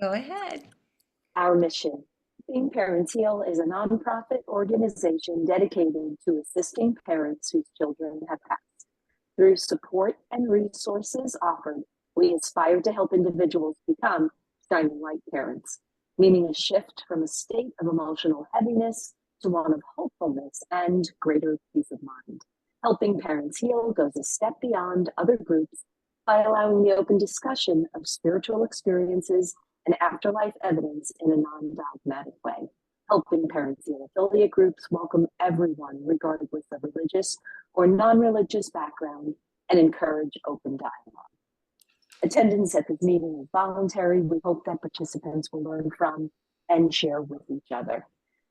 Go ahead. Our mission. Being Parents Heal is a nonprofit organization dedicated to assisting parents whose children have passed. Through support and resources offered, we aspire to help individuals become shining light parents, meaning a shift from a state of emotional heaviness to one of hopefulness and greater peace of mind. Helping Parents Heal goes a step beyond other groups by allowing the open discussion of spiritual experiences and afterlife evidence in a non-dogmatic way. Helping Parents Heal affiliate groups welcome everyone, regardless of religious or non-religious background, and encourage open dialogue. Attendance at this meeting is voluntary. We hope that participants will learn from and share with each other.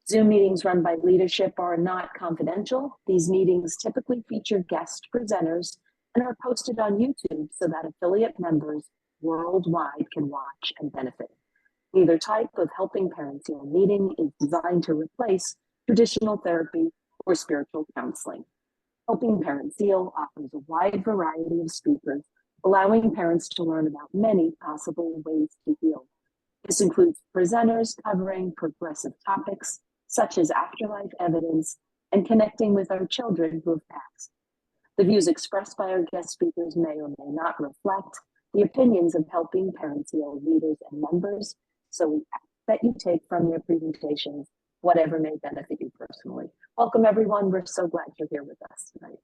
Zoom meetings run by leadership are not confidential. These meetings typically feature guest presenters and are posted on YouTube so that affiliate members worldwide can watch and benefit. Neither type of Helping Parents Heal meeting is designed to replace traditional therapy or spiritual counseling. Helping Parents Heal offers a wide variety of speakers, allowing parents to learn about many possible ways to heal. This includes presenters covering progressive topics such as afterlife evidence and connecting with our children who have passed. The views expressed by our guest speakers may or may not reflect the opinions of Helping Parents Heal leaders and members, so we ask that you take from their presentations whatever may benefit you personally. Welcome, everyone. We're so glad you're here with us tonight.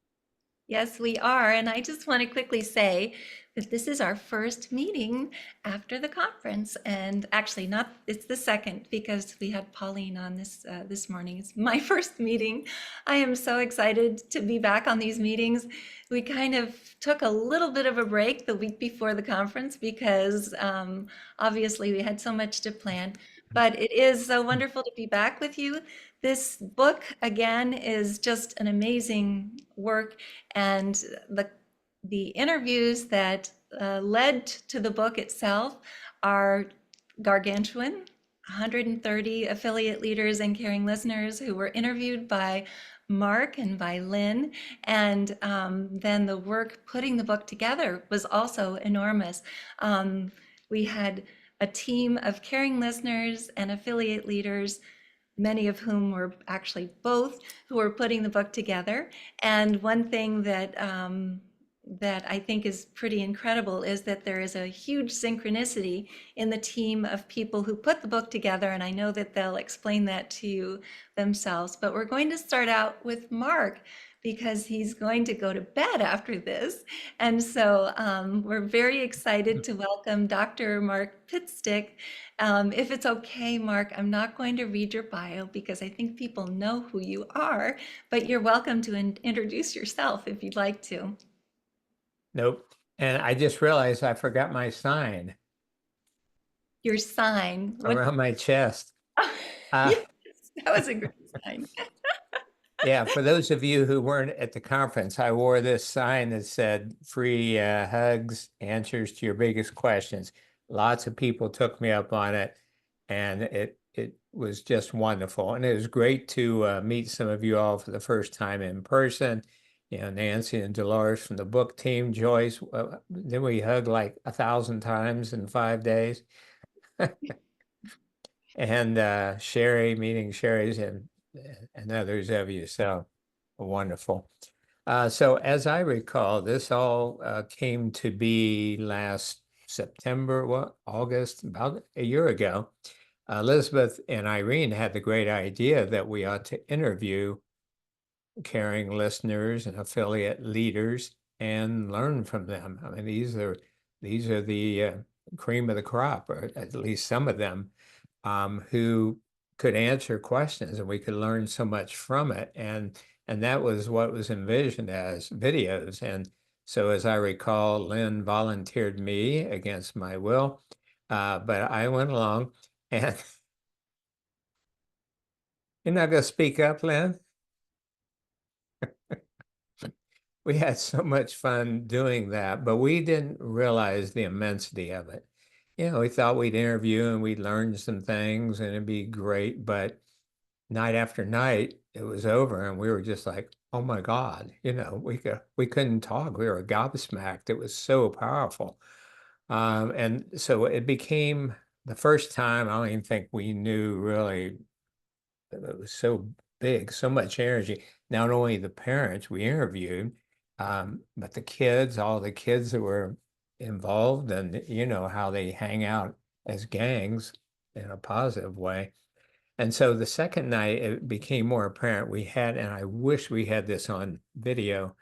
Yes, we are. And I just want to quickly say that this is our first meeting after the conference. And actually not, it's the second because we had Pauline on this morning. It's my first meeting. I am so excited to be back on these meetings. We kind of took a little bit of a break the week before the conference because obviously we had so much to plan. But it is so wonderful to be back with you. This book, again, is just an amazing work, and the interviews that led to the book itself are gargantuan. 130 affiliate leaders and caring listeners who were interviewed by Mark and by Lynn, and then the work putting the book together was also enormous. We had a team of caring listeners and affiliate leaders, many of whom were actually both, who were putting the book together. And one thing that that I think is pretty incredible is that there is a huge synchronicity in the team of people who put the book together, and I know that they'll explain that to you themselves. But we're going to start out with Mark because he's going to go to bed after this. And so we're very excited to welcome Dr. Mark Pitstick. If it's okay, Mark, I'm not going to read your bio because I think people know who you are, but you're welcome to introduce yourself if you'd like to. Nope. And I just realized I forgot my sign. Your sign. Around my chest. Yes, that was a great sign. Yeah, for those of you who weren't at the conference, I wore this sign that said free hugs, answers to your biggest questions. Lots of people took me up on it, and it was just wonderful. And it was great to meet some of you all for the first time in person. You know, Nancy and Dolores from the book team, Joyce. Then we hugged like 1,000 times in 5 days. And Sherry, meeting Sherry's and others of you. So wonderful. So as I recall, this all came to be last September, August, about a year ago. Elizabeth and Irene had the great idea that we ought to interview caring listeners and affiliate leaders and learn from them. I mean, these are the cream of the crop, or at least some of them, who could answer questions, and we could learn so much from it. And that was what was envisioned as videos. And so as I recall, Lynn volunteered me against my will, but I went along. And you're not going to speak up, Lynn? We had so much fun doing that, but we didn't realize the immensity of it. You know, we thought we'd interview and we'd learn some things and it'd be great, but night after night, it was over and we were just like, oh my God, you know, we couldn't talk. We were gobsmacked. It was so powerful. And so it became the first time, I don't even think we knew really, it was so big, so much energy. Not only the parents we interviewed, but the kids, all the kids that were involved, and you know how they hang out as gangs in a positive way. And so the second night, it became more apparent we had, and I wish we had this on video,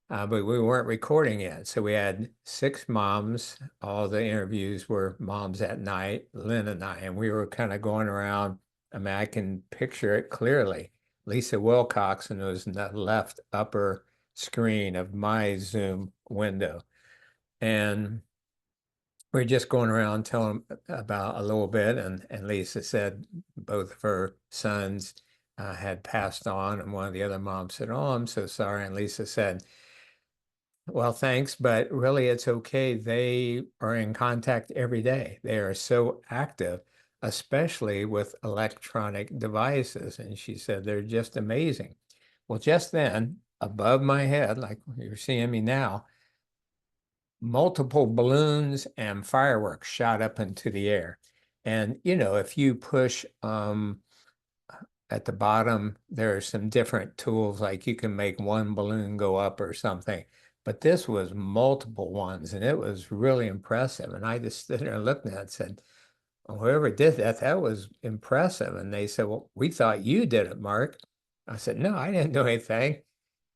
but we weren't recording yet. So we had 6 moms. All the interviews were moms at night, Lynn and I, and we were kind of going around. I mean, I can picture it clearly. Lisa Wilcoxon was in the left upper screen of my Zoom window. And we're just going around telling about a little bit. And Lisa said both of her sons had passed on. And one of the other moms said, "Oh, I'm so sorry." And Lisa said, "Well, thanks, but really it's okay. They are in contact every day. They are so active, especially with electronic devices." And she said, "They're just amazing." Well, just then, above my head, like you're seeing me now, multiple balloons and fireworks shot up into the air. And, you know, if you push at the bottom, there are some different tools, like you can make one balloon go up or something. But this was multiple ones, and it was really impressive. And I just stood there and looked at it and said, "Well, whoever did that, that was impressive." And they said, "Well, we thought you did it, Mark." I said, "No, I didn't do anything."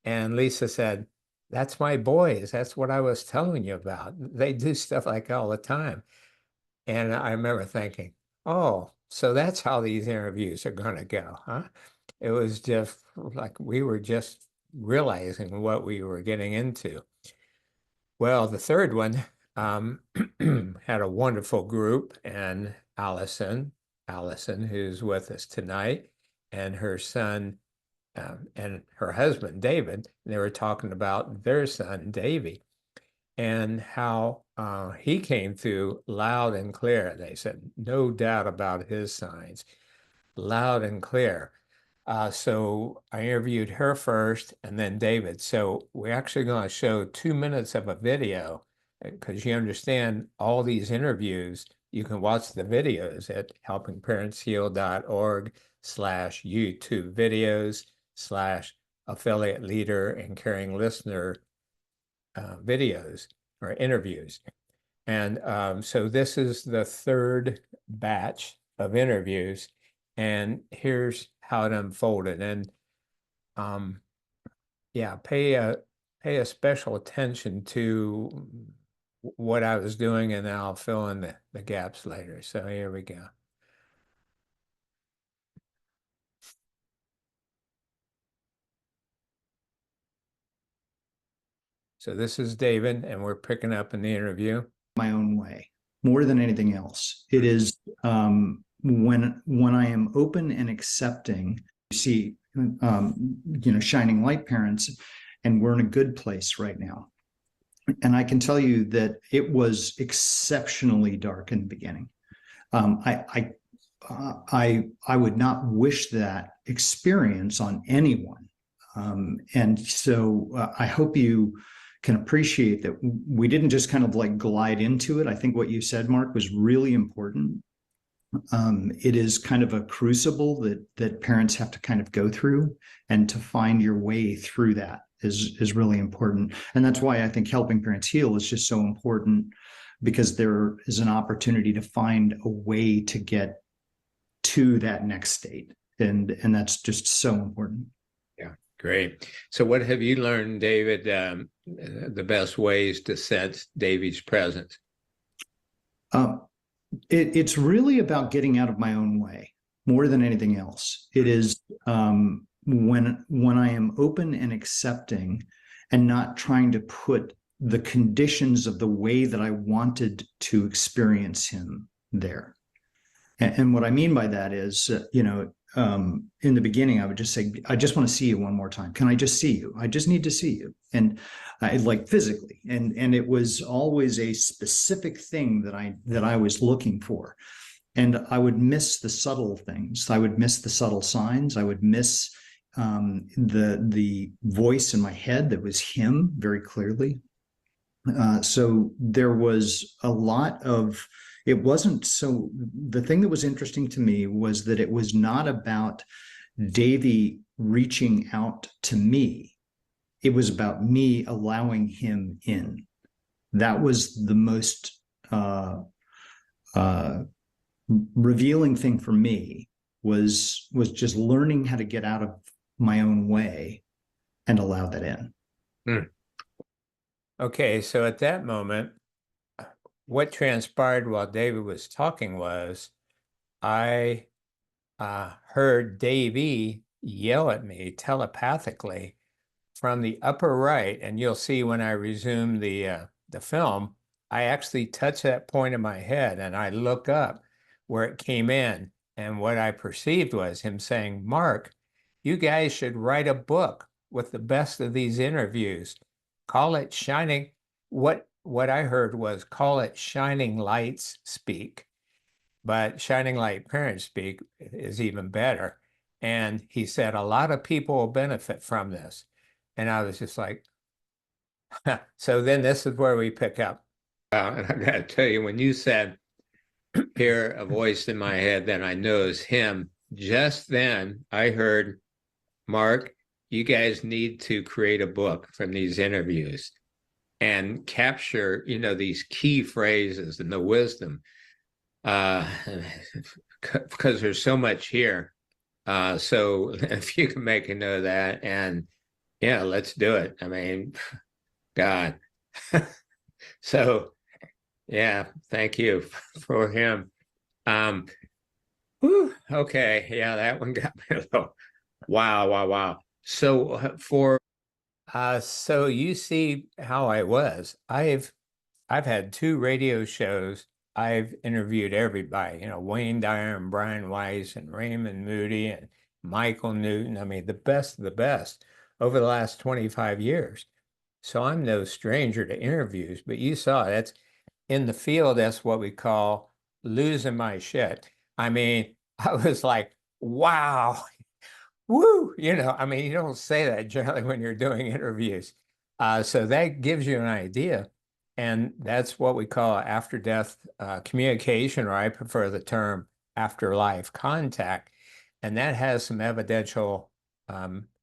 And Lisa said, "That's my boys. That's what I was telling you about. They do stuff like that all the time." And I remember thinking, oh, so that's how these interviews are going to go, huh? It was just like we were just realizing what we were getting into. Well, the third one had a wonderful group, and Allison, who's with us tonight, and her son and her husband, David, they were talking about their son, Davey, and how he came through loud and clear. They said, no doubt about his signs, loud and clear. So I interviewed her first and then David. So we're actually going to show 2 minutes of a video because you understand all these interviews. You can watch the videos at helpingparentsheal.org/YouTube videos/affiliate leader and caring listener videos or interviews. And so this is the third batch of interviews, and here's how it unfolded. And yeah, pay a special attention to what I was doing, and then I'll fill in the gaps later. So here we go. So this is David, and we're picking up in the interview. My own way, more than anything else. It is when I am open and accepting, you see, shining light parents, and we're in a good place right now. And I can tell you that it was exceptionally dark in the beginning. I would not wish that experience on anyone. And so I hope you can appreciate that we didn't just kind of like glide into it. I think what you said, Mark, was really important. It is kind of a crucible that parents have to kind of go through, and to find your way through that is really important. And that's why I think Helping Parents Heal is just so important, because there is an opportunity to find a way to get to that next state. And that's just so important. Yeah, great. So what have you learned, David, the best ways to sense David's presence? It's really about getting out of my own way more than anything else. It is when I am open and accepting, and not trying to put the conditions of the way that I wanted to experience him there. And what I mean by that is, in the beginning, I would just say, "I just want to see you one more time. Can I just see you? I just need to see you." And like physically. And it was always a specific thing that I was looking for. And I would miss the subtle things. I would miss the subtle signs. I would miss the voice in my head that was him very clearly. So there was a lot of, it wasn't so, the thing that was interesting to me was that it was not about Davey reaching out to me. It was about me allowing him in. That was the most revealing thing for me, was just learning how to get out of my own way and allow that in. Okay, so at that moment, what transpired while David was talking was I heard Davey yell at me telepathically from the upper right, and you'll see when I resume the film, I actually touch that point in my head and I look up where it came in, and what I perceived was him saying, "Mark, you guys should write a book with the best of these interviews. Call it Shining." What I heard was, call it Shining Lights Speak, but Shining Light Parents Speak is even better. And he said, a lot of people will benefit from this. And I was just like, so then this is where we pick up. And I got to tell you, when you said, hear a voice in my head, then I know it's him. Just then I heard, Mark, you guys need to create a book from these interviews and capture, these key phrases and the wisdom, because there's so much here. So if you can make a note of that, and yeah, let's do it. I mean, God. So yeah, thank you for him. Okay, yeah, that one got me a little wow. So so you see how I was. I've had 2 radio shows. I've interviewed everybody, Wayne Dyer and Brian Weiss and Raymond Moody and Michael Newton. I mean, the best of the best over the last 25 years. So I'm no stranger to interviews, but you saw that's in the field. That's what we call losing my shit. I mean, I was like, wow, woo, I mean, you don't say that generally when you're doing interviews. So that gives you an idea. And that's what we call after death communication, or I prefer the term afterlife contact. And that has some evidential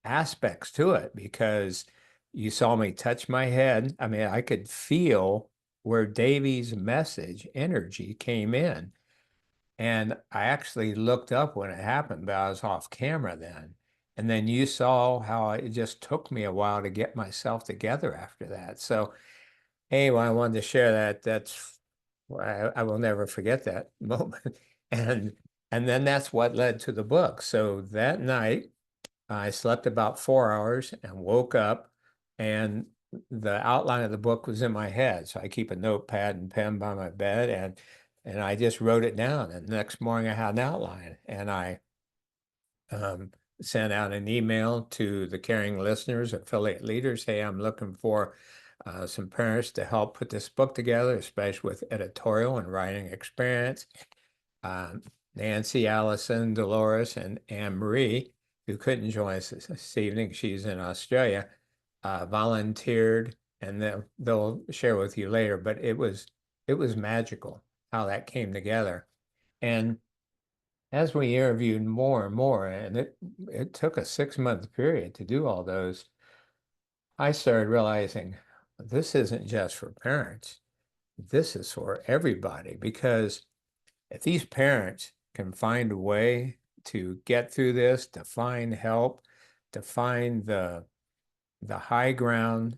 aspects to it, because you saw me touch my head. I mean, I could feel where Davey's message energy came in. And I actually looked up when it happened, but I was off camera then. And then you saw how it just took me a while to get myself together after that. So, anyway, I wanted to share that. That's, I will never forget that moment. And then that's what led to the book. So that night, I slept about 4 hours and woke up, and the outline of the book was in my head. So I keep a notepad and pen by my bed, and I just wrote it down. And the next morning I had an outline, and I sent out an email to the caring listeners, affiliate leaders. Hey, I'm looking for some parents to help put this book together, especially with editorial and writing experience. Nancy, Allison, Dolores, and Anne Marie, who couldn't join us this evening, she's in Australia, volunteered, and they'll share with you later. But it was magical how that came together. And as we interviewed more and more, and it took a 6-month period to do all those, I started realizing this isn't just for parents. This is for everybody, because if these parents can find a way to get through this, to find help, to find the high ground,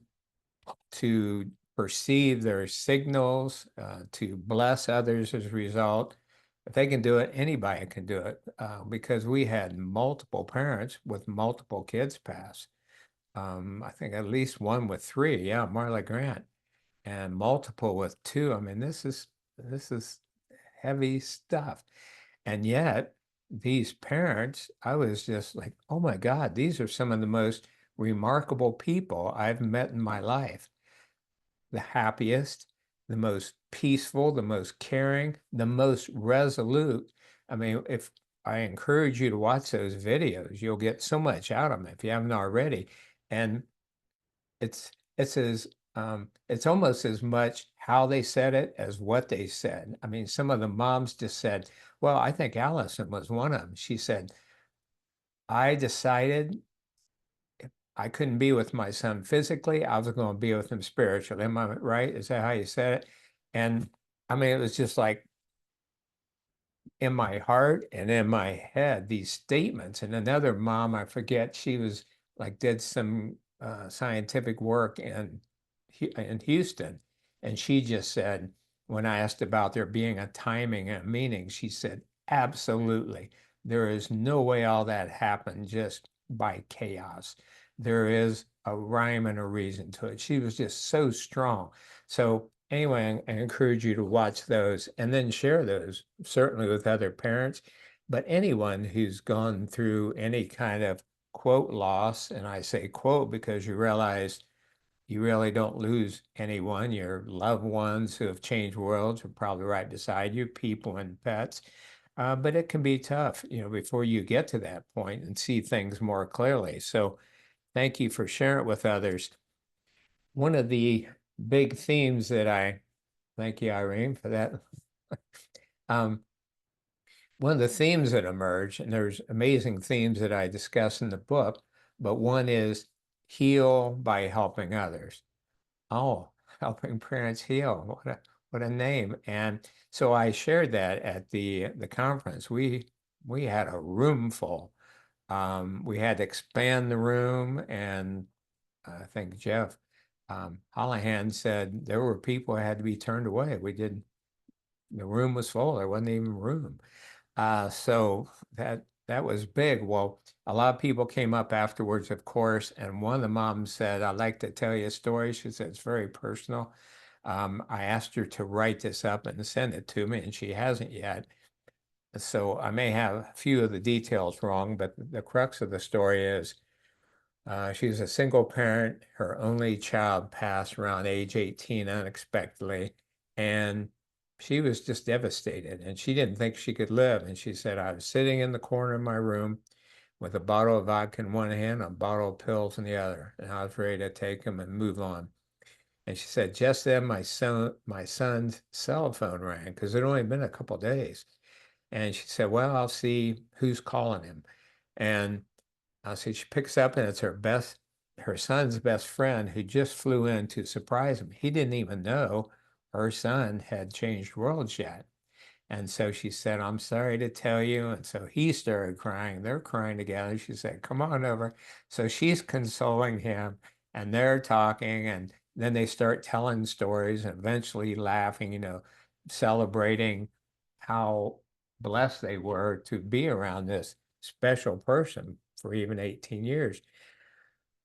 to perceive their signals, to bless others as a result, if they can do it, anybody can do it, because we had multiple parents with multiple kids pass. I think at least one with 3, yeah, Marla Grant, and multiple with 2. I mean, this is heavy stuff. And yet, these parents, I was just like, oh my God, these are some of the most remarkable people I've met in my life. The happiest, the most peaceful, the most caring, the most resolute. I mean, if I encourage you to watch those videos, you'll get so much out of them if you haven't already. And it's as it's almost as much how they said it as what they said. I mean, some of the moms just said, well, I think Allison was one of them. She said, I decided if I couldn't be with my son physically, I was going to be with him spiritually. Am I right? Is that how you said it? And I mean, it was just like in my heart and in my head, these statements. And another mom, I forget, she was like, did some scientific work in Houston. And she just said, when I asked about there being a timing and a meaning, she said, absolutely. There is no way all that happened just by chaos. There is a rhyme and a reason to it. She was just so strong. So anyway, I encourage you to watch those and then share those, certainly with other parents, but anyone who's gone through any kind of quote loss, and I say quote because you realize you really don't lose anyone. Your loved ones who have changed worlds are probably right beside you, people and pets. But it can be tough, before you get to that point and see things more clearly. So thank you for sharing it with others. One of the big themes that thank you, Irene, for that. One of the themes that emerge, and there's amazing themes that I discuss in the book, but one is heal by helping others. Oh, helping parents heal. What a name. And so I shared that at the conference. We had a room full. We had to expand the room, and I think Jeff Hollahan said there were people who had to be turned away. The room was full. There wasn't even room. So that was big. Well, a lot of people came up afterwards, of course, and one of the moms said, I'd like to tell you a story. She said, it's very personal. I asked her to write this up and send it to me, and she hasn't yet. So I may have a few of the details wrong, but the crux of the story is she was a single parent. Her only child passed around age 18 unexpectedly, and she was just devastated, and she didn't think she could live. And she said, I was sitting in the corner of my room with a bottle of vodka in one hand, a bottle of pills in the other, and I was ready to take them and move on. And she said, just then my son's cell phone rang because it had only been a couple of days. And she said, well, I'll see who's calling him. And so she picks up, and it's her son's best friend who just flew in to surprise him. He didn't even know her son had changed worlds yet. And so she said, I'm sorry to tell you. And so he started crying. They're crying together. She said, come on over. So she's consoling him, and they're talking, and then they start telling stories and eventually laughing, celebrating how blessed they were to be around this special person for even 18 years.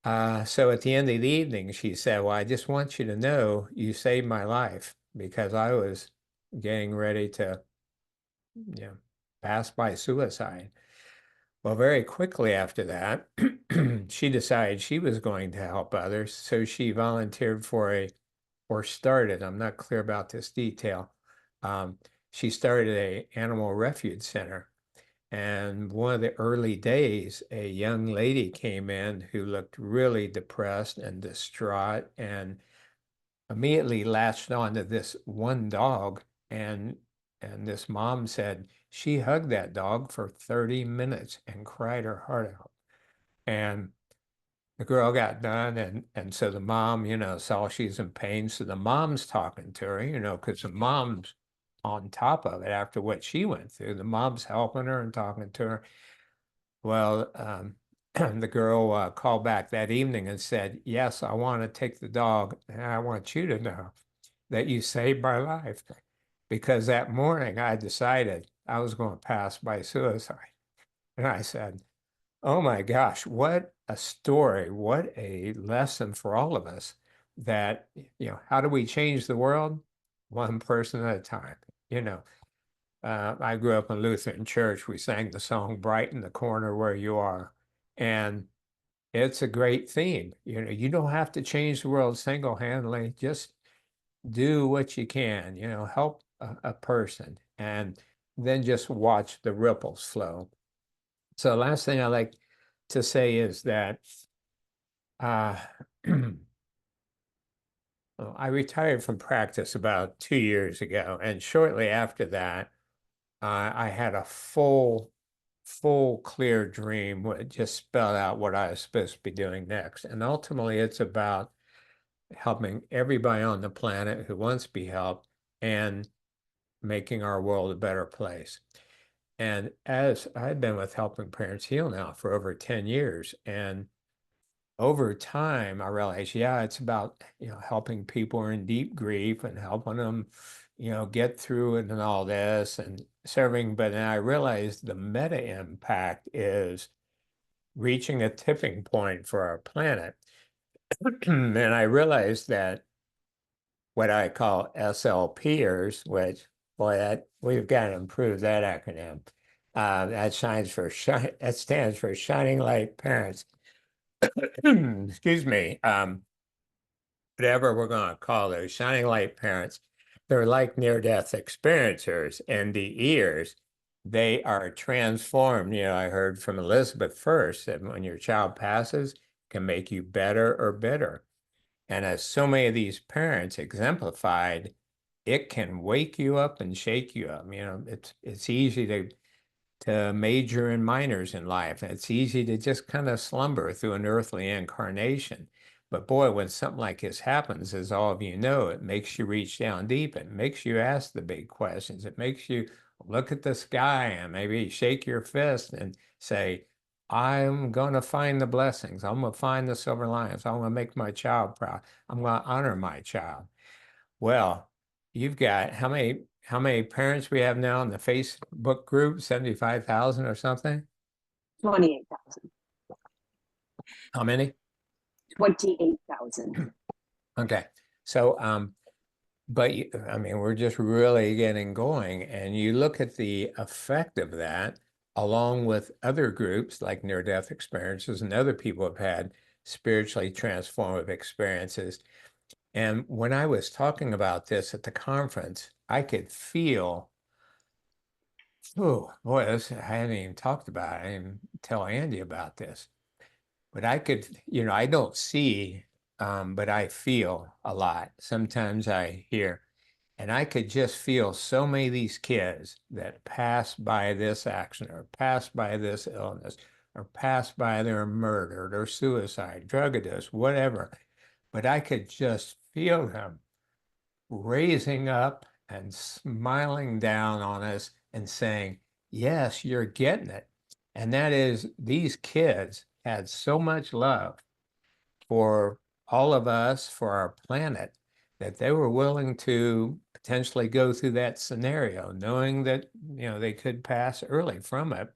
So at the end of the evening, she said, well, I just want you to know you saved my life because I was getting ready to, pass by suicide. Well, very quickly after that, she decided she was going to help others. So she volunteered or started, I'm not clear about this detail. She started a animal refuge center. And one of the early days, a young lady came in who looked really depressed and distraught and immediately latched onto this one dog. And this mom said she hugged that dog for 30 minutes and cried her heart out. And the girl got done, and so the mom, saw she's in pain. So the mom's talking to her, because the mom's on top of it after what she went through. The mom's helping her and talking to her. Well, the girl called back that evening and said, yes, I want to take the dog, and I want you to know that you saved my life. Because that morning I decided I was going to pass by suicide. And I said, oh my gosh, what a story, what a lesson for all of us that, how do we change the world? One person at a time, I grew up in Lutheran church. We sang the song Brighten the Corner Where You Are. And it's a great theme. You don't have to change the world single-handedly. Just do what you can, help a person, and then just watch the ripples flow. So the last thing I like to say is that Well, I retired from practice about 2 years ago, and shortly after that, I had a full, clear dream that just spelled out what I was supposed to be doing next. And ultimately, it's about helping everybody on the planet who wants to be helped and making our world a better place. And as I've been with Helping Parents Heal now for over 10 years, and over time, I realized, yeah, it's about, helping people who are in deep grief and helping them, get through it and all this and serving. But then I realized the meta impact is reaching a tipping point for our planet. And I realized that what I call SLPers, which, boy, we've got to improve that acronym. That stands for Shining Light Parents. Excuse me. Whatever we're going to call those shining light parents, they're like near-death experiencers, NDEers. They are transformed. I heard from Elizabeth first that when your child passes, it can make you better or bitter. And as so many of these parents exemplified, it can wake you up and shake you up. It's easy to major in minors in life. It's easy to just kind of slumber through an earthly incarnation. But boy, when something like this happens, as all of you know, it makes you reach down deep. It makes you ask the big questions. It makes you look at the sky and maybe shake your fist and say, I'm going to find the blessings. I'm going to find the silver linings. I'm going to make my child proud. I'm going to honor my child. Well, you've got how many parents we have now in the Facebook group? 75,000 or something? 28,000. How many? 28,000. Okay. So, but we're just really getting going, and you look at the effect of that along with other groups like near-death experiences and other people have had spiritually transformative experiences. And when I was talking about this at the conference, I could feel, oh boy, I hadn't even talked about it. I didn't even tell Andy about this. But I could, I don't see, but I feel a lot. Sometimes I hear, and I could just feel so many of these kids that pass by this accident or pass by this illness or pass by their murdered or suicide, drug abuse, whatever. But I could just feel them raising up and smiling down on us and saying, yes, you're getting it. And that is, these kids had so much love for all of us, for our planet, that they were willing to potentially go through that scenario, knowing that, they could pass early from it,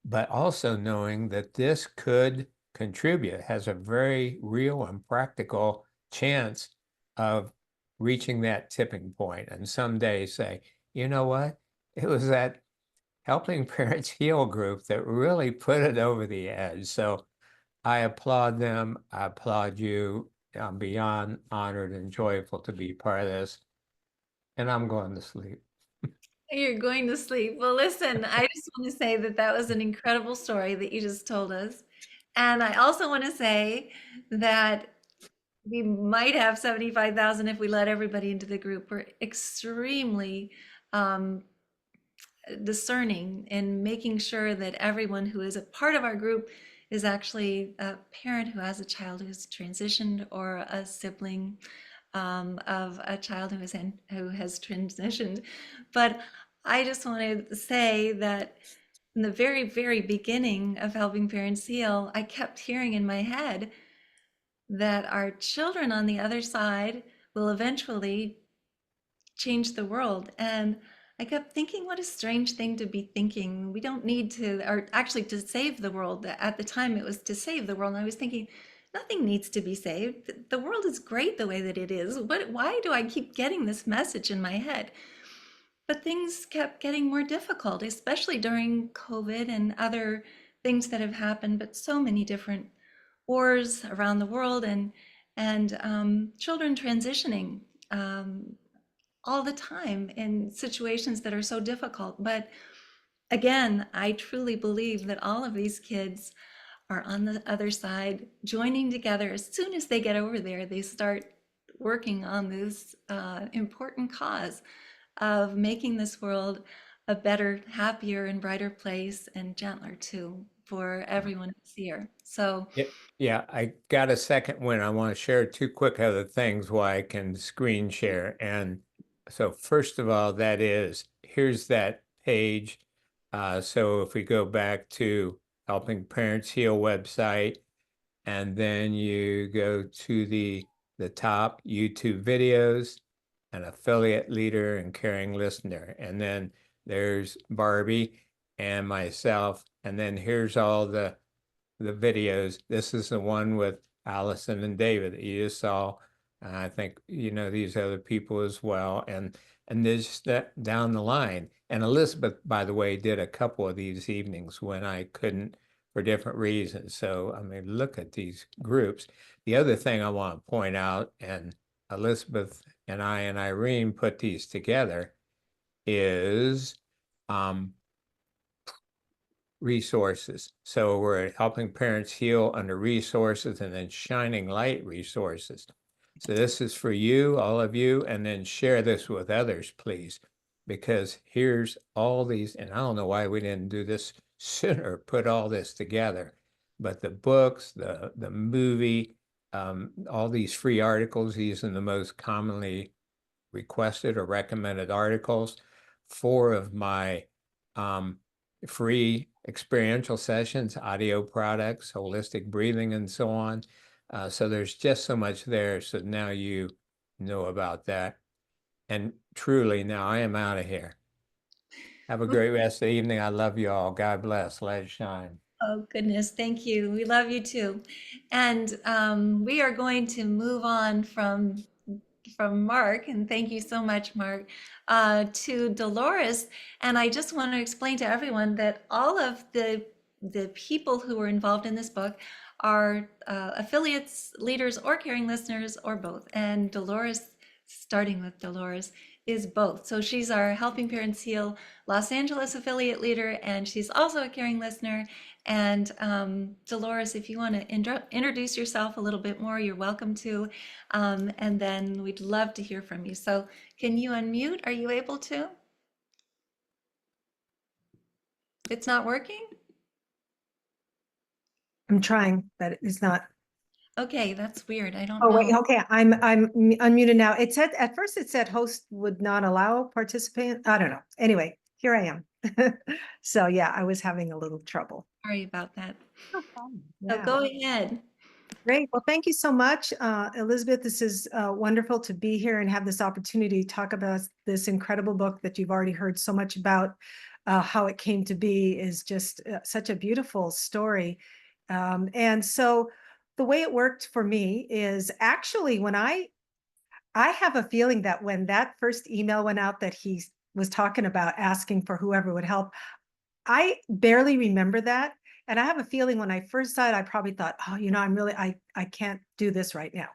but also knowing that this could contribute, has a very real and practical chance of reaching that tipping point and someday say, you know what, it was that Helping Parents Heal group that really put it over the edge. So I applaud them. I applaud you. I'm beyond honored and joyful to be part of this. And I'm going to sleep. You're going to sleep. Well, listen, I just want to say that that was an incredible story that you just told us. And I also want to say that we might have 75,000 if we let everybody into the group. We're extremely um, discerning in making sure that everyone who is a part of our group is actually a parent who has a child who's transitioned or a sibling of a child who has transitioned. But I just wanted to say that in the very, very beginning of Helping Parents Heal, I kept hearing in my head that our children on the other side will eventually change the world. And I kept thinking, what a strange thing to be thinking. We don't need to, or actually to save the world. At the time, it was to save the world. And I was thinking, nothing needs to be saved. The world is great the way that it is. Why do I keep getting this message in my head? But things kept getting more difficult, especially during COVID and other things that have happened, but so many different wars around the world and children transitioning all the time in situations that are so difficult. But again, I truly believe that all of these kids are on the other side, joining together. As soon as they get over there, they start working on this important cause of making this world a better, happier, and brighter place, and gentler too for everyone who's here. So, Yeah, yeah, I got a second one. I want to share two quick other things while I can screen share. And so first of all, here's that page. So if we go back to Helping Parents Heal website, and then you go to the top YouTube videos, an affiliate leader and caring listener. And then there's Barbie and myself. And then here's all the videos. This is the one with Allison and David that you just saw. And I think you know these other people as well. And there's that down the line. And Elizabeth, by the way, did a couple of these evenings when I couldn't for different reasons. So I mean, look at these groups. The other thing I want to point out, and Elizabeth and I and Irene put these together, is resources. So we're helping parents heal under resources, and then shining light resources. So this is for you, all of you, and then share this with others, please, because here's all these, and I don't know why we didn't do this sooner, put all this together, but the books, the movie, all these free articles, these are the most commonly requested or recommended articles. 4 of my free experiential sessions, audio products, holistic breathing, and so on. So there's just so much there. So now you know about that. And truly, now I am out of here. Have a great rest of the evening. I love you all. God bless. Let it shine. oh goodness, thank you. We love you too. And we are going to move on from Mark, and thank you so much, Mark, to Dolores. And I just want to explain to everyone that all of the people who were involved in this book are affiliates, leaders, or caring listeners, or both. And Dolores, starting with Dolores, is both. So she's our Helping Parents Heal Los Angeles affiliate leader, and she's also a caring listener. And Dolores, if you want to introduce yourself a little bit more, you're welcome to. And then we'd love to hear from you. So can you unmute? Are you able to? It's not working? I'm trying, but it's not. Okay, that's weird. I don't Oh, know. wait, okay, I'm unmuted now. It said, at first it said host would not allow participant. I don't know. Anyway, here I am. So yeah, I was having a little trouble. Sorry about that. No problem. So Yeah. go ahead. Great. Well, thank you so much, Elizabeth. This is wonderful to be here and have this opportunity to talk about this incredible book that you've already heard so much about. How it came to be is just such a beautiful story. And so the way it worked for me is actually when I have a feeling that when that first email went out that he was talking about asking for whoever would help, I barely remember that. And I have a feeling when I first saw it, I probably thought, oh, you know, I can't do this right now.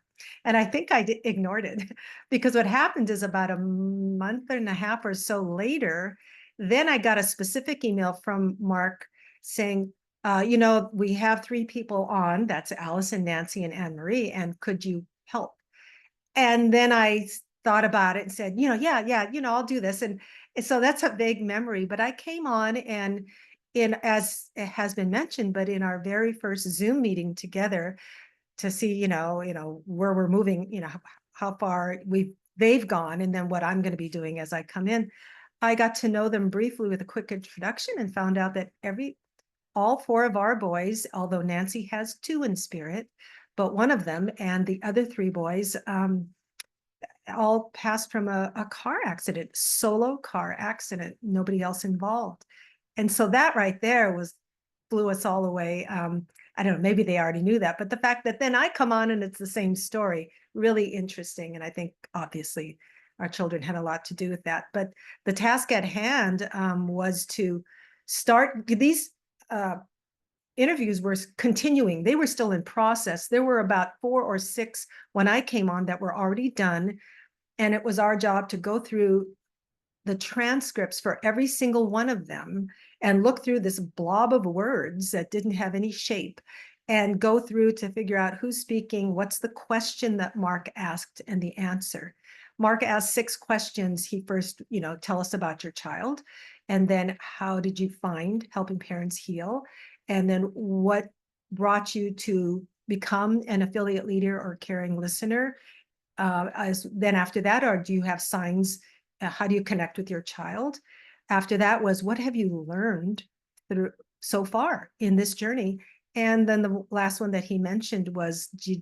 And I think I ignored it because what happened is about a month and a half or so later, then I got a specific email from Mark saying, you know, we have 3 people on, that's Allison, Nancy, and Anne Marie, and could you help? And then I thought about it and said, you know, yeah, you know, I'll do this. And so that's a vague memory, but I came on and as it has been mentioned, but in our very first Zoom meeting together to see, you know, where we're moving, you know, how far they've gone, and then what I'm going to be doing as I come in, I got to know them briefly with a quick introduction and found out that all 4 of our boys, although Nancy has 2 in spirit, but one of them and the other 3 boys all passed from a car accident, solo car accident, nobody else involved. And so that right there blew us all away. I don't know, maybe they already knew that, but the fact that then I come on and it's the same story, really interesting. And I think obviously our children had a lot to do with that. But the task at hand was to start these interviews were continuing. They were still in process. There were about 4 or 6 when I came on that were already done. And it was our job to go through the transcripts for every single one of them and look through this blob of words that didn't have any shape and go through to figure out who's speaking, what's the question that Mark asked, and the answer. Mark asked 6 questions. He first, tell us about your child. And then how did you find Helping Parents Heal? And then what brought you to become an affiliate leader or caring listener? Then after that, or do you have signs? How do you connect with your child? After that was, what have you learned through so far in this journey? And then the last one that he mentioned was, do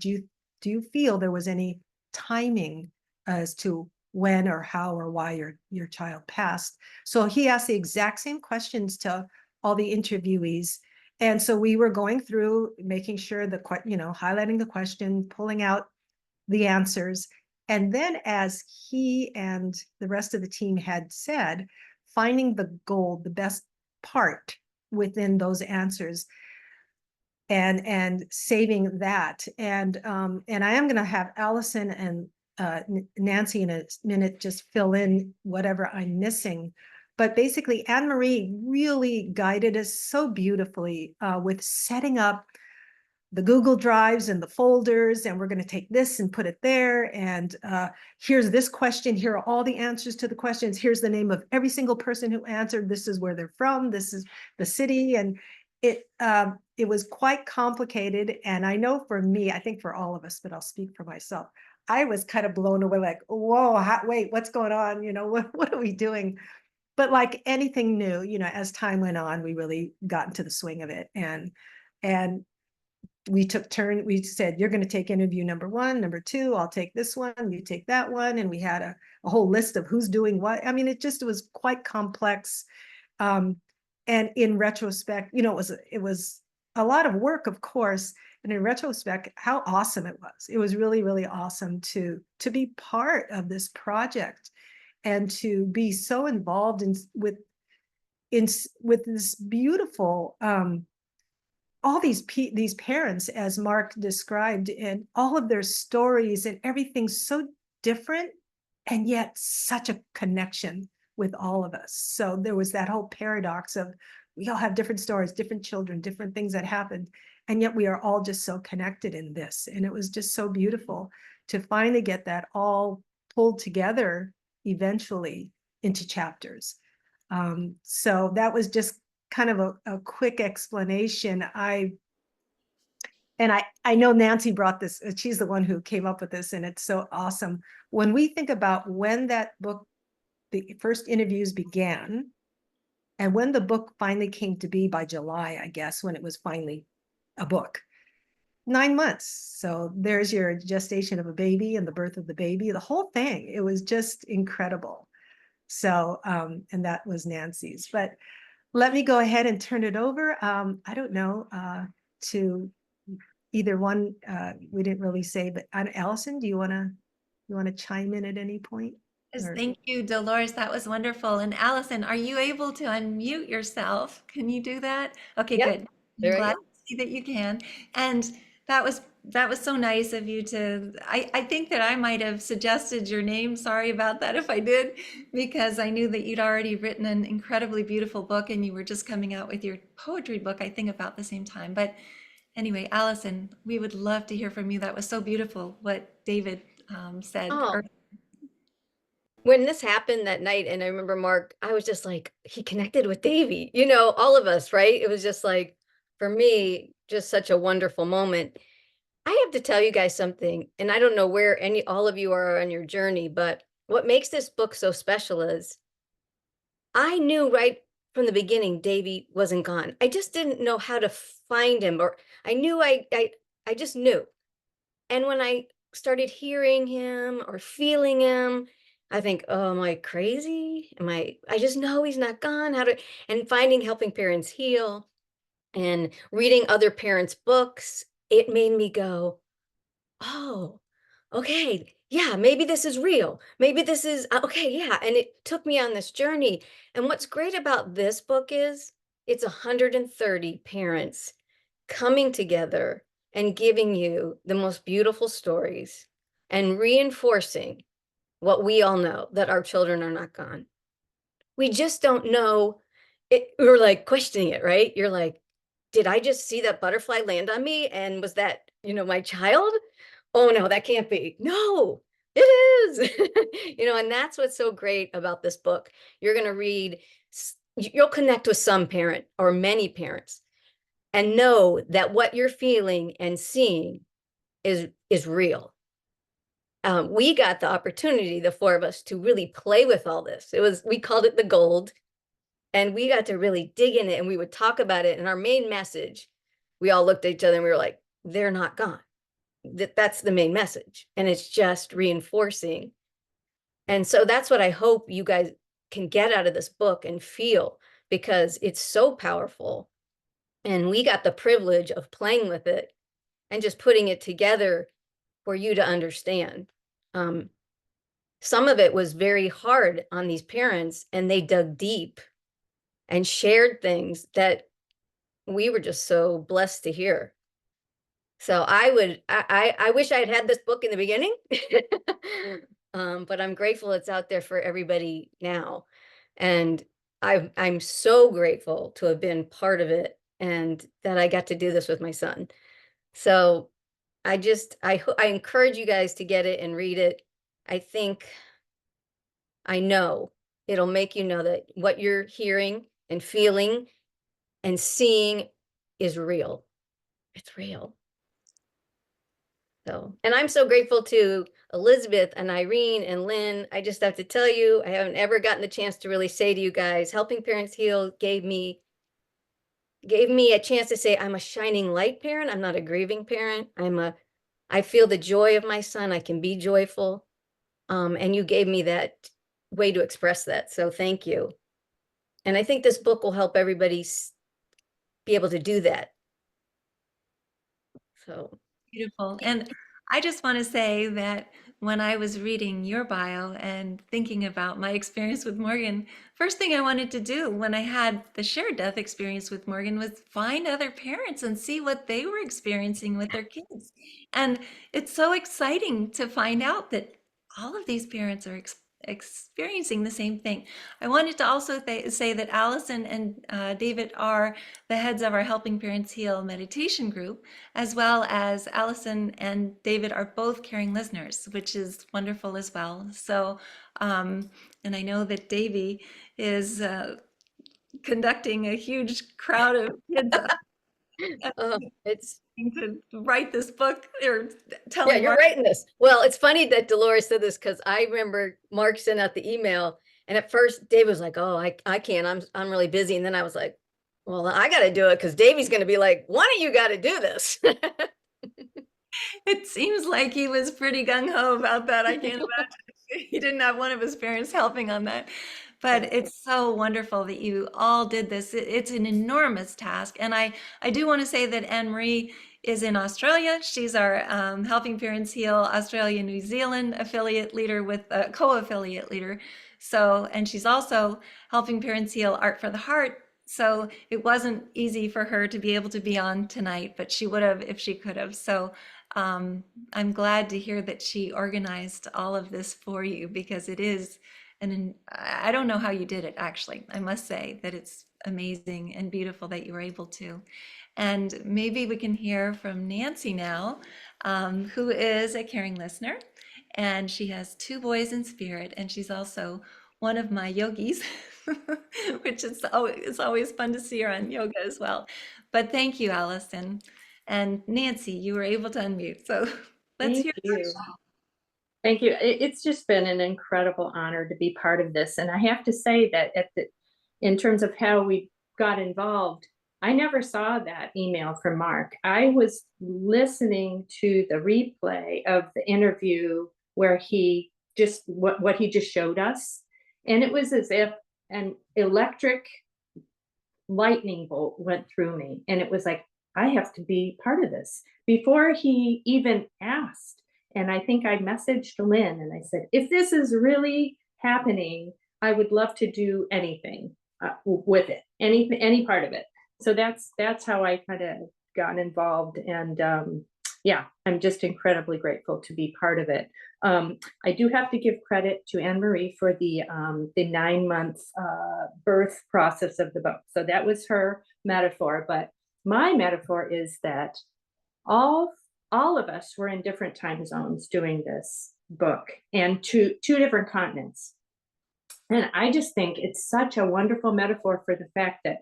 you feel there was any timing as to when or how or why your child passed? So he asked the exact same questions to all the interviewees. And so we were going through, making sure highlighting the question, pulling out the answers. And then, as he and the rest of the team had said, finding the gold, the best part within those answers, and saving that. And I am going to have Allison and Nancy in a minute just fill in whatever I'm missing. But basically, Anne-Marie really guided us so beautifully with setting up the Google Drives and the folders, and we're going to take this and put it there. And here's this question. Here are all the answers to the questions. Here's the name of every single person who answered. This is where they're from. This is the city. And it was quite complicated. And I know for me, I think for all of us, but I'll speak for myself, I was kind of blown away, like, whoa, wait, what's going on? What are we doing? But like anything new, as time went on, we really got into the swing of it. And we took turn. We said, you're going to take interview number 1, number 2, I'll take this one, you take that one. And we had a whole list of who's doing what. I mean, it was quite complex. And in retrospect, it was a lot of work, of course. And in retrospect, how awesome it was. It was really, really awesome to be part of this project and to be so involved with this beautiful, all these parents, as Mark described, and all of their stories, and everything's so different, and yet such a connection with all of us. So there was that whole paradox of, we all have different stories, different children, different things that happened, and yet we are all just so connected in this. And it was just so beautiful to finally get that all pulled together eventually into chapters. So that was just kind of a quick explanation. I know Nancy brought this, she's the one who came up with this, and it's so awesome. When we think about when that book, the first interviews began, and when the book finally came to be by July, I guess, when it was finally a book, 9 months. So there's your gestation of a baby and the birth of the baby, the whole thing. It was just incredible. So, and that was Nancy's. But let me go ahead and turn it over. I don't know, to either one. We didn't really say, but Allison, do you want to chime in at any point? Yes, Or- thank you, Dolores. That was wonderful. And Allison, are you able to unmute yourself? Can you do that? Okay, Yep, good. I'm there I glad go. to see that you can. And that was so nice of you to, I think that I might have suggested your name. Sorry about that if I did, because I knew that you'd already written an incredibly beautiful book and you were just coming out with your poetry book, I think about the same time. But anyway, Allison, we would love to hear from you. That was so beautiful what David said. Oh, when this happened that night, and I remember Mark, I was just like, he connected with Davey, all of us, right? It was just like, for me, just such a wonderful moment. I have to tell you guys something, and I don't know where all of you are on your journey, but what makes this book so special is I knew right from the beginning Davey wasn't gone. I just didn't know how to find him, or I knew I just knew. And when I started hearing him or feeling him, I think, oh, am I crazy? I just know he's not gone. And finding Helping Parents Heal and reading other parents' books, it made me go, oh, okay, yeah, maybe this is real. Maybe this is, okay, yeah. And it took me on this journey. And what's great about this book is it's 130 parents coming together and giving you the most beautiful stories and reinforcing what we all know, that our children are not gone. We just don't know it. We're like questioning it, right? You're like, did I just see that butterfly land on me? And was that, my child? Oh no, that can't be. No, it is. And that's what's so great about this book. You're going to read, you'll connect with some parent or many parents and know that what you're feeling and seeing is real. We got the opportunity, the four of us, to really play with all this. We called it the gold, and we got to really dig in it, and we would talk about it. And our main message, we all looked at each other and we were like, they're not gone. That's the main message. And it's just reinforcing. And so that's what I hope you guys can get out of this book and feel, because it's so powerful. And we got the privilege of playing with it and just putting it together for you to understand. Some of it was very hard on these parents, and they dug deep and shared things that we were just so blessed to hear. So I wish I had had this book in the beginning, but I'm grateful it's out there for everybody now. And I'm so grateful to have been part of it, and that I got to do this with my son. So I encourage you guys to get it and read it. I know it'll make you know that what you're hearing and feeling and seeing is real. It's real. So, and I'm so grateful to Elizabeth and Irene and Lynn. I just have to tell you, I haven't ever gotten the chance to really say to you guys, Helping Parents Heal gave me a chance to say, I'm a shining light parent. I'm not a grieving parent. I feel the joy of my son. I can be joyful. And you gave me that way to express that. So thank you. And I think this book will help everybody be able to do that. So Beautiful. And I just want to say that when I was reading your bio and thinking about my experience with Morgan, first thing I wanted to do when I had the shared death experience with Morgan was find other parents and see what they were experiencing with their kids. And it's so exciting to find out that all of these parents are experiencing the same thing. I wanted to also say that Allison and David are the heads of our Helping Parents Heal meditation group, as well as Allison and David are both caring listeners, which is wonderful as well. So, and I know that Davey is conducting a huge crowd of kids it's to write this book or yeah, telling you're Mark. writing this. Well, it's funny that Dolores said this, because I remember Mark sent out the email, and at first Dave was like, "Oh, I can't. I'm really busy." And then I was like, "Well, I got to do it, because Davey's going to be like, one of you got to do this." It seems like he was pretty gung-ho about that. I can't imagine he didn't have one of his parents helping on that. But it's so wonderful that you all did this. It's an enormous task. And I do want to say that Anne-Marie is in Australia. She's our Helping Parents Heal Australia New Zealand affiliate leader with co-affiliate leader. So, and she's also Helping Parents Heal Art for the Heart. So it wasn't easy for her to be able to be on tonight, but she would have if she could have. So I'm glad to hear that she organized all of this for you, because it is I don't know how you did it, actually. I must say that it's amazing and beautiful that you were able to. And maybe we can hear from Nancy now, who is a caring listener, and she has 2 boys in spirit, and she's also one of my yogis, which is always fun to see her on yoga as well. But thank you, Allison. And Nancy, you were able to unmute, so let's Thank hear. you. Thank you. It's just been an incredible honor to be part of this. And I have to say that in terms of how we got involved, I never saw that email from Mark. I was listening to the replay of the interview where he just, what he just showed us. And it was as if an electric lightning bolt went through me. And it was like, I have to be part of this. Before he even asked, and I think I messaged Lynn and I said, if this is really happening, I would love to do anything with it, any part of it. So that's how I kind of got involved. And yeah, I'm just incredibly grateful to be part of it. I do have to give credit to Anne-Marie for the 9-month birth process of the book. So that was her metaphor, but my metaphor is that all of us were in different time zones doing this book, and two different continents. And I just think it's such a wonderful metaphor for the fact that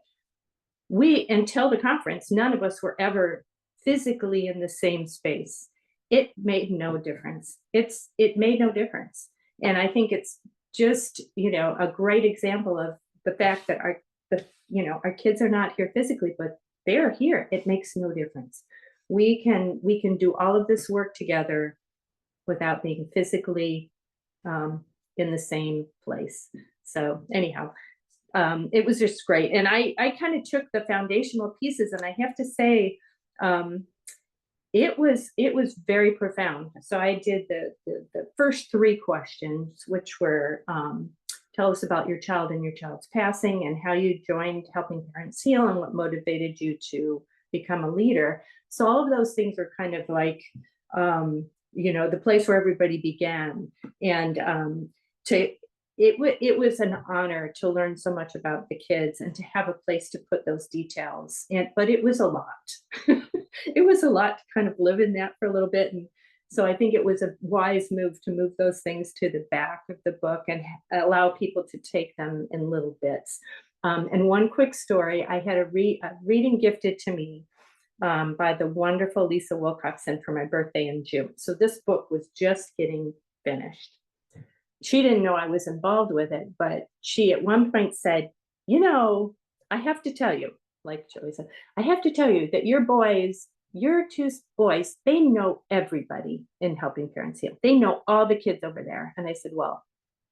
until the conference, none of us were ever physically in the same space. It made no difference. It made no difference. And I think it's just, a great example of the fact that our kids are not here physically, but they're here. It makes no difference. We can do all of this work together without being physically in the same place. So anyhow, it was just great. And I kind of took the foundational pieces, and I have to say, it was very profound. So I did the first 3 questions, which were, tell us about your child and your child's passing, and how you joined Helping Parents Heal, and what motivated you to become a leader. So all of those things are kind of like, the place where everybody began. And it was an honor to learn so much about the kids and to have a place to put those details. But it was a lot. It was a lot to kind of live in that for a little bit. And so I think it was a wise move to move those things to the back of the book and allow people to take them in little bits. And one quick story, I had a reading gifted to me by the wonderful Lisa Wilcoxon for my birthday in June. So this book was just getting finished. She didn't know I was involved with it, but she at one point said, I have to tell you, like Joey said, I have to tell you that your 2 boys, they know everybody in Helping Parents Heal. They know all the kids over there. And I said, well,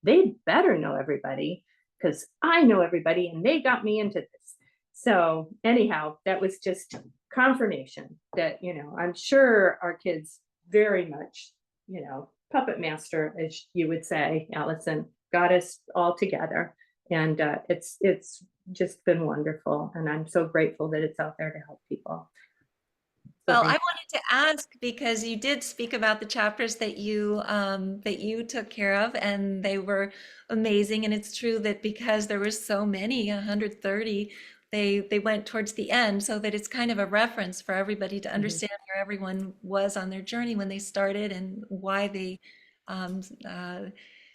they better know everybody, because I know everybody and they got me into this. So anyhow, that was just confirmation that, I'm sure our kids very much, puppet master, as you would say, Allison, got us all together. And it's just been wonderful. And I'm so grateful that it's out there to help people. Well, I wanted to ask, because you did speak about the chapters that you took care of, and they were amazing. And it's true that because there were so many, 130, they went towards the end, so that it's kind of a reference for everybody to understand where everyone was on their journey when they started, and why they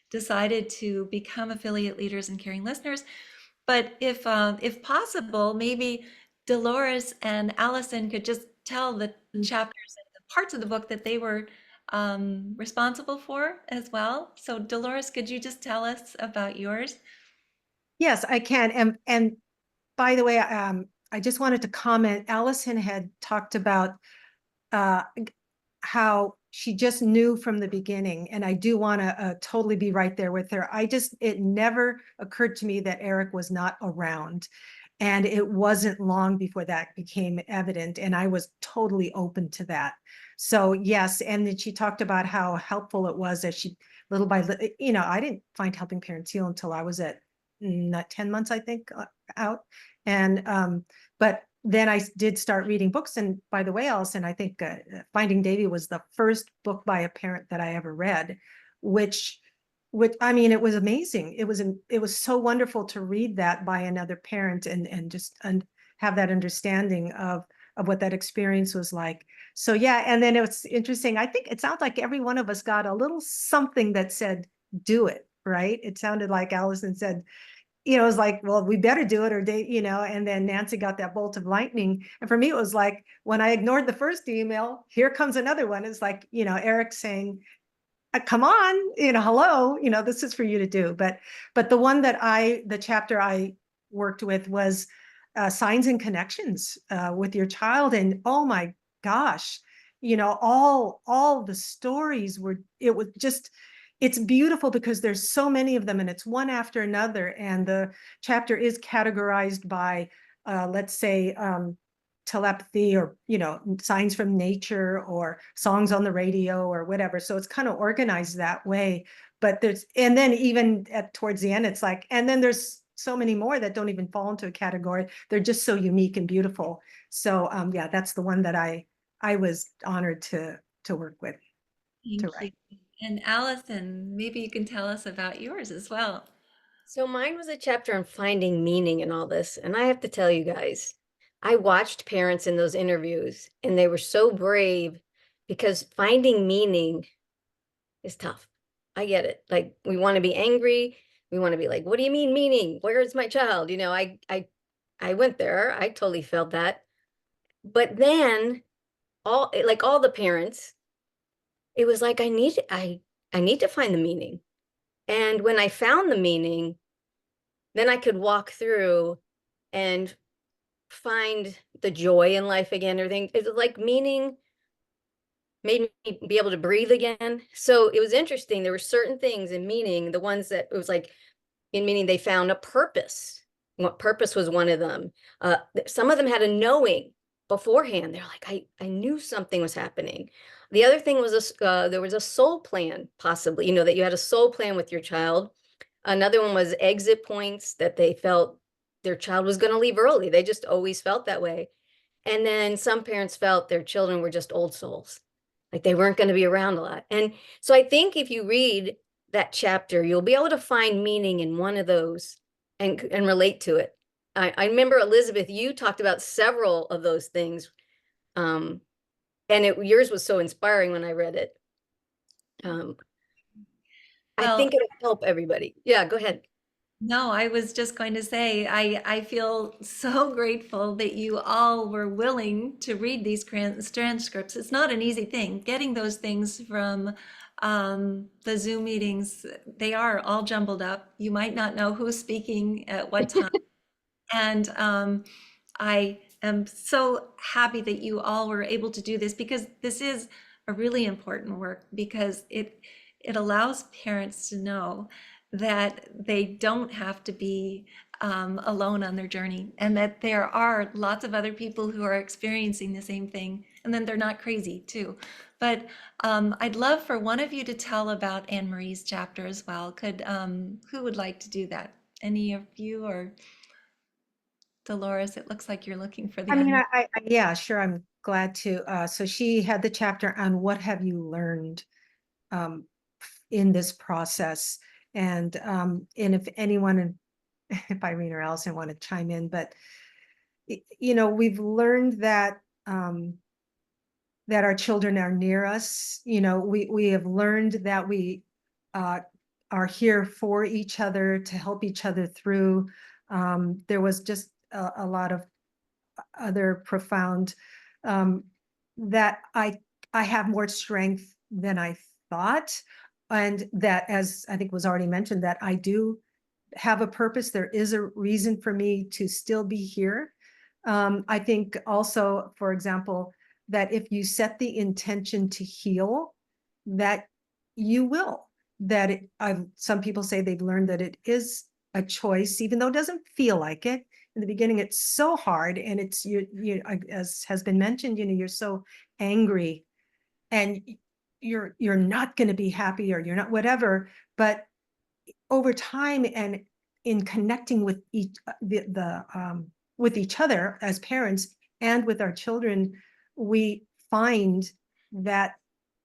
decided to become affiliate leaders and caring listeners. But if possible, maybe Dolores and Allison could just tell the chapters and the parts of the book that they were responsible for as well. So Dolores, could you just tell us about yours? Yes, I can. And by the way, I just wanted to comment, Allison had talked about how she just knew from the beginning, and I do want to totally be right there with her. It never occurred to me that Eric was not around. And it wasn't long before that became evident, and I was totally open to that. So yes, and then she talked about how helpful it was as she, little by little, I didn't find Helping Parents Heal until I was at 10 months, I think, out. And but then I did start reading books. And by the way, Allison, I think Finding Davey was the first book by a parent that I ever read, which I mean, it was amazing. It was so wonderful to read that by another parent and just have that understanding of what that experience was like. So yeah, and then it was interesting. I think it sounds like every one of us got a little something that said, do it, right? It sounded like Allison said, it was like, well, we better do it, or they, and then Nancy got that bolt of lightning. And for me, it was like, when I ignored the first email, here comes another one. It's like, Eric saying, come on, hello, this is for you to do. But the one the chapter I worked with was signs and connections with your child. And oh my gosh, all the stories it's beautiful because there's so many of them, and it's one after another. And the chapter is categorized by, let's say, telepathy, or signs from nature, or songs on the radio, or whatever. So it's kind of organized that way. But and then even towards the end, it's like, and then there's so many more that don't even fall into a category. They're just so unique and beautiful. So yeah, that's the one that I was honored to work with, to write. And Allison, maybe you can tell us about yours as well. So mine was a chapter on finding meaning in all this. And I have to tell you guys, I watched parents in those interviews and they were so brave because finding meaning is tough. I get it. Like we want to be angry. We want to be like, what do you mean meaning? Where is my child? You know, I went there. I totally felt that. But then all the parents, it was like I need to find the meaning. And when I found the meaning, then I could walk through and find the joy in life again. Everything it's like meaning made me be able to breathe again. So it was interesting. There were certain things in meaning, the ones that it was like in meaning they found a purpose. What purpose was one of them. Some of them had a knowing beforehand. They're like, I knew something was happening. The other thing was there was a soul plan, possibly, you know, that you had a soul plan with your child. Another one was exit points that they felt their child was going to leave early. They just always felt that way. And then some parents felt their children were just old souls, like they weren't going to be around a lot. And so I think if you read that chapter, you'll be able to find meaning in one of those and relate to it. I remember, Elizabeth, you talked about several of those things. And yours was so inspiring when I read it. I Well, think it'll help everybody. Yeah, go ahead. no, I was just going to say, I feel so grateful that you all were willing to read these transcripts. It's not an easy thing. Getting those things from the Zoom meetings, they are all jumbled up. You might not know who's speaking at what time. And I am so happy that you all were able to do this because this is a really important work because it allows parents to know that they don't have to be alone on their journey and that there are lots of other people who are experiencing the same thing and then they're not crazy too. But I'd love for one of you to tell about Anne Marie's chapter as well. Who would like to do that? Any of you or Dolores? It looks like you're looking for the I mean, end. yeah, sure. I'm glad to. So she had the chapter on what have you learned um, in this process, and if anyone, if Irene or Allison want to chime in, but you know, we've learned that that our children are near us. You know, we have learned that we are here for each other to help each other through. There was just a lot of other profound that I have more strength than I thought, and that, as I think was already mentioned, that I do have a purpose. There is a reason for me to still be here. I think also, for example, that if you set the intention to heal, that you will. Some people say they've learned that it is a choice, even though it doesn't feel like it. In the beginning, it's so hard, and it's you as has been mentioned, you know, you're so angry, and you're not going to be happy, or you're not whatever. But over time, and in connecting with with each other as parents and with our children, we find that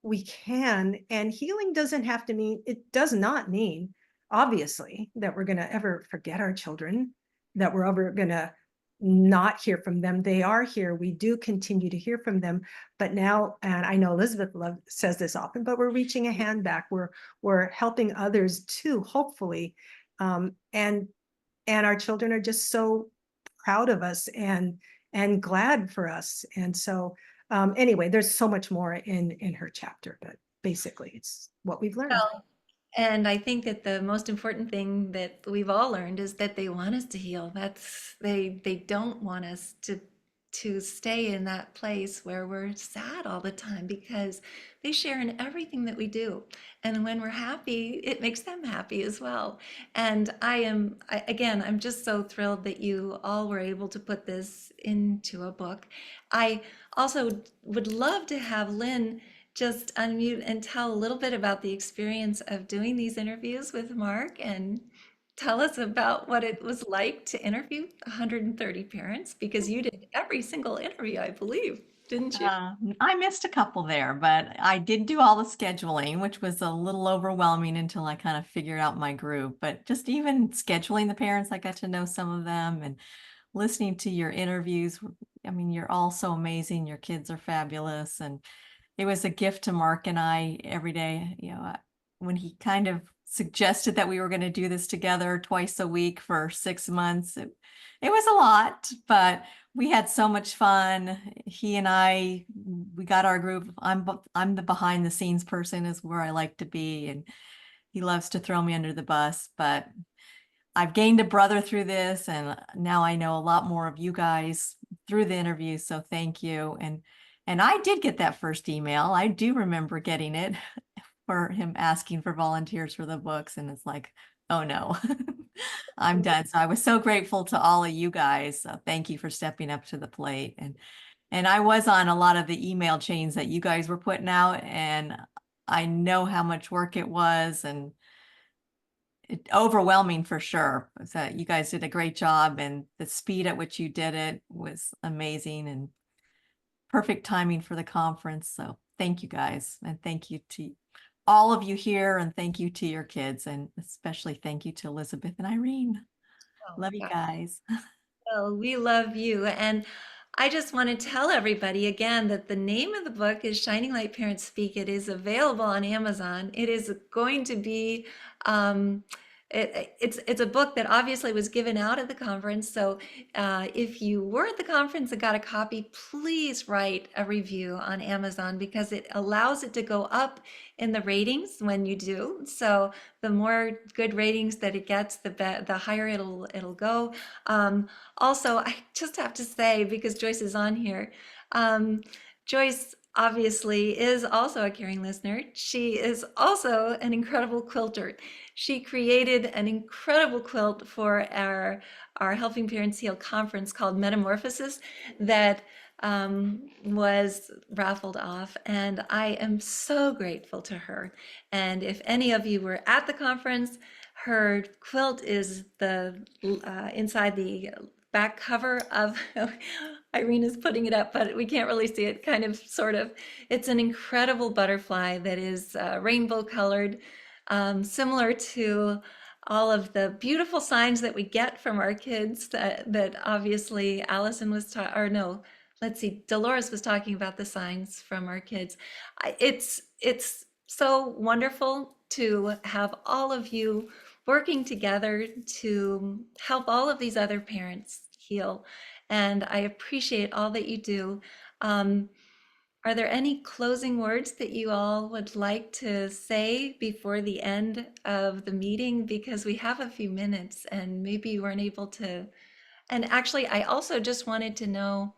we can. And healing doesn't have to mean, it does not mean, obviously, that we're going to ever forget our children, that we're ever going to not hear from them. They are here. We do continue to hear from them. But now, and I know Elizabeth says this often, but we're reaching a hand back. We're helping others too, hopefully. And our children are just so proud of us and glad for us. And so anyway, there's so much more in her chapter, but basically it's what we've learned. Well, and I think that the most important thing that we've all learned is that they want us to heal. They don't want us to stay in that place where we're sad all the time because they share in everything that we do. And when we're happy, it makes them happy as well. And again, I'm just so thrilled that you all were able to put this into a book. I also would love to have Lynn just unmute and tell a little bit about the experience of doing these interviews with Mark and tell us about what it was like to interview 130 parents, because you did every single interview, I believe, didn't you? I missed a couple there, but I did do all the scheduling, which was a little overwhelming until I kind of figured out my group. But just even scheduling the parents, I got to know some of them. And listening to your interviews. I mean, you're all so amazing. Your kids are fabulous. And it was a gift to Mark and I every day, when he kind of suggested that we were going to do this together twice a week for 6 months. It was a lot, but we had so much fun. He and I, we got our groove. I'm the behind the scenes person, is where I like to be. And he loves to throw me under the bus, but I've gained a brother through this, and now I know a lot more of you guys through the interview. So thank you. And I did get that first email. I do remember getting it for him asking for volunteers for the books. And it's like, oh no, I'm done. So I was so grateful to all of you guys. Thank you for stepping up to the plate. And I was on a lot of the email chains that you guys were putting out, and I know how much work it was, and overwhelming for sure. So you guys did a great job, and the speed at which you did it was amazing and perfect timing for the conference. So thank you guys, and thank you to all of you here, and thank you to your kids, and especially thank you to Elizabeth and Irene. Love you guys. Well, we love you. And I just want to tell everybody again that the name of the book is Shining Light Parents Speak. It is available on Amazon. It is going to be, it's a book that obviously was given out at the conference. So if you were at the conference and got a copy, please write a review on Amazon, because it allows it to go up in the ratings when you do. So the more good ratings that it gets, the higher it'll go. Also, I just have to say, because Joyce is on here, Joyce obviously is also a caring listener. She is also an incredible quilter. She created an incredible quilt for our Helping Parents Heal conference called Metamorphosis that was raffled off, and I am so grateful to her. And if any of you were at the conference, her quilt is the inside the back cover of Irene is putting it up, but we can't really see it, kind of, sort of. It's an incredible butterfly that is rainbow colored, similar to all of the beautiful signs that we get from our kids that obviously Allison was or no, let's see, Dolores was talking about the signs from our kids. It's so wonderful to have all of you working together to help all of these other parents heal. And I appreciate all that you do. Are there any closing words that you all would like to say before the end of the meeting? Because we have a few minutes and maybe you weren't able to. And actually, I also just wanted to know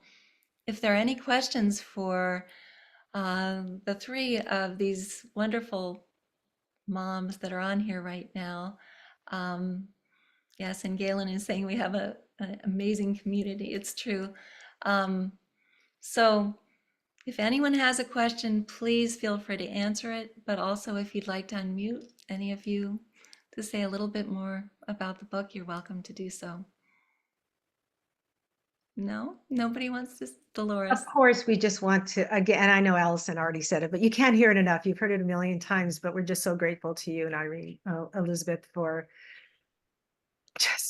if there are any questions for the three of these wonderful moms that are on here right now. Yes, and Galen is saying we have an amazing community. It's true. So if anyone has a question, please feel free to answer it. But also, if you'd like to unmute any of you to say a little bit more about the book, you're welcome to do so. No, nobody wants to. Dolores. Of course, we just want to, again, I know Allison already said it, but you can't hear it enough. You've heard it a million times, but we're just so grateful to you and Irene, Elizabeth, for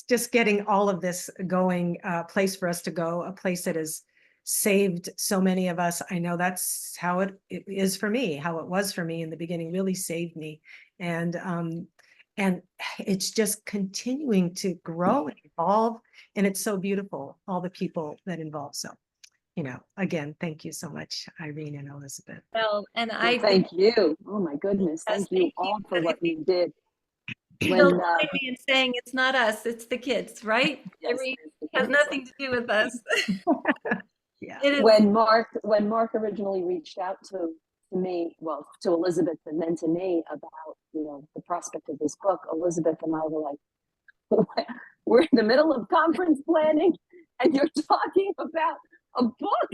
just getting all of this going, a place for us to go, a place that has saved so many of us. I know that's how it is for me, how it was for me in the beginning, really saved me. And it's just continuing to grow and evolve. And it's so beautiful, all the people that involve. So, again, thank you so much, Irene and Elizabeth. Well, and Well, I thank you. Oh my goodness. Yes, Thank you thank all you. for what you did. You'll When, join me in saying it's not us, it's the kids, right? yes, Irene it has is. nothing to do with us. Yeah. It is. when Mark originally reached out to me, well, to Elizabeth and then to me about, the prospect of this book, Elizabeth and I were like, we're in the middle of conference planning and you're talking about a book,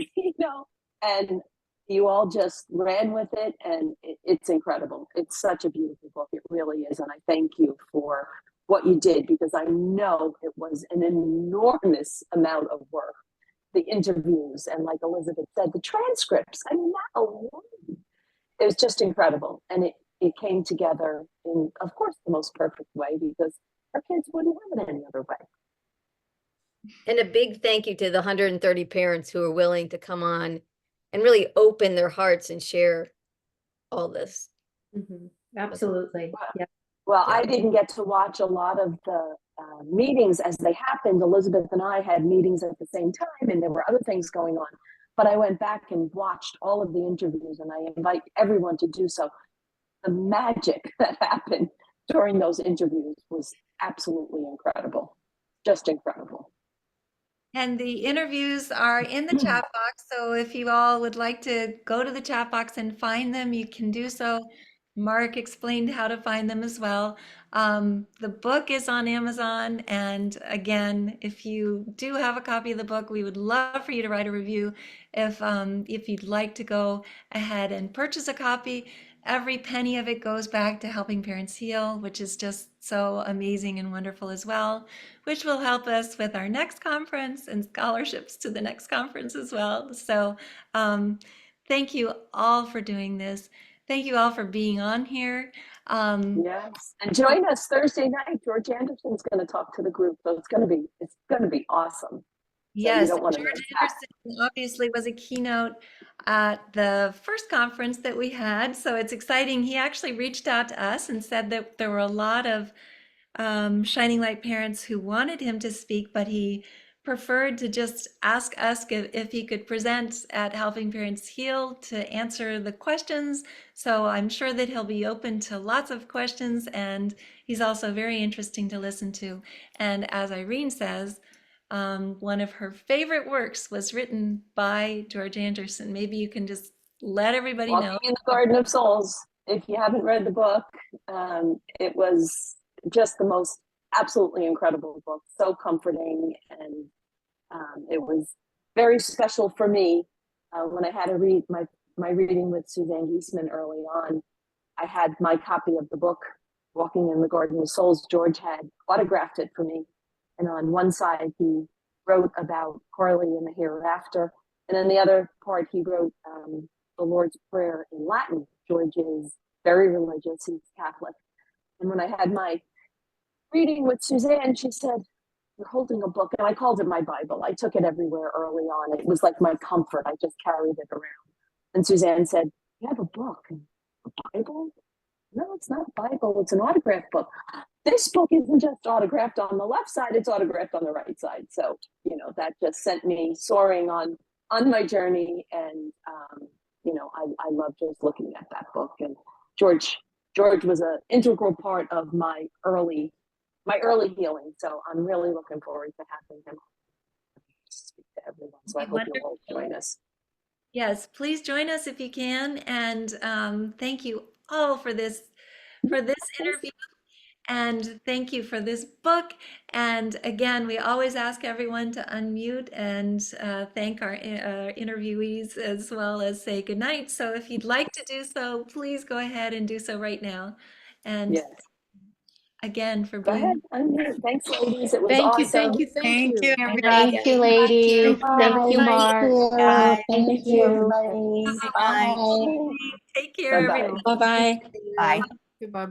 and you all just ran with it, and it's incredible. It's such a beautiful book. It really is. And I thank you for what you did, because I know it was an enormous amount of work. The interviews, and like Elizabeth said, the transcripts. I mean, that alone, it was just incredible. And it came together in, of course, the most perfect way, because our kids wouldn't have it any other way. And a big thank you to the 130 parents who are willing to come on and really open their hearts and share all this. Absolutely. Yeah. Well, Yeah. I didn't get to watch a lot of the meetings as they happened. Elizabeth and I had meetings at the same time, and there were other things going on. But I went back and watched all of the interviews, and I invite everyone to do so. The magic that happened during those interviews was absolutely incredible. Just incredible. And the interviews are in the chat box. So if you all would like to go to the chat box and find them, you can do so. Mark explained how to find them as well. The book is on Amazon. And again, if you do have a copy of the book, we would love for you to write a review. If you'd like to go ahead and purchase a copy, every penny of it goes back to helping parents heal, which is just so amazing and wonderful as well, which will help us with our next conference and scholarships to the next conference as well. So thank you all for doing this. Thank you all for being on here. Yes, and join us Thursday night. George Anderson's going to talk to the group, so it's going to be awesome. Yes, don't wanna George miss that. Anderson obviously was a keynote at the first conference that we had, so it's exciting. He actually reached out to us and said that there were a lot of Shining Light parents who wanted him to speak, but he preferred to just ask us if he could present at Helping Parents Heal to answer the questions. So I'm sure that he'll be open to lots of questions, and he's also very interesting to listen to. And as Irene says, one of her favorite works was written by George Anderson. Maybe you can just let everybody know. Walking in the Garden of Souls. If you haven't read the book, it was just the most absolutely incredible book. So comforting, and it was very special for me when I had to read my reading with Suzanne Giesman early on. I had my copy of the book, Walking in the Garden of Souls. George had autographed it for me. And on one side, he wrote about Carly and the hereafter. And then the other part, he wrote the Lord's Prayer in Latin. George is very religious. He's Catholic. And when I had my reading with Suzanne, she said, "You're holding a book." And I called it my Bible. I took it everywhere early on. It was like my comfort. I just carried it around. And Suzanne said, "You have a book, a Bible?" "No, it's not a Bible. It's an autograph book." This book isn't just autographed on the left side, it's autographed on the right side. So, that just sent me soaring on my journey. And, I love just looking at that book. And George was an integral part of my early healing. So I'm really looking forward to having him speak to everyone. So I hope you'll all join us. Yes, please join us if you can. And thank you all for this interview. And thank you for this book. And again, we always ask everyone to unmute and thank our interviewees as well as say goodnight. So if you'd like to do so, please go ahead and do so right now. And Yes. again, for Go being ahead. Unmute. Thanks, ladies. It was Thank you, awesome. thank you, thank you. everybody. Thank you, ladies. Thank you, Mark. Bye. Thank you, everybody. Bye. Bye. Take care, Bye-bye. everyone. Bye-bye. Bye. Bye-bye.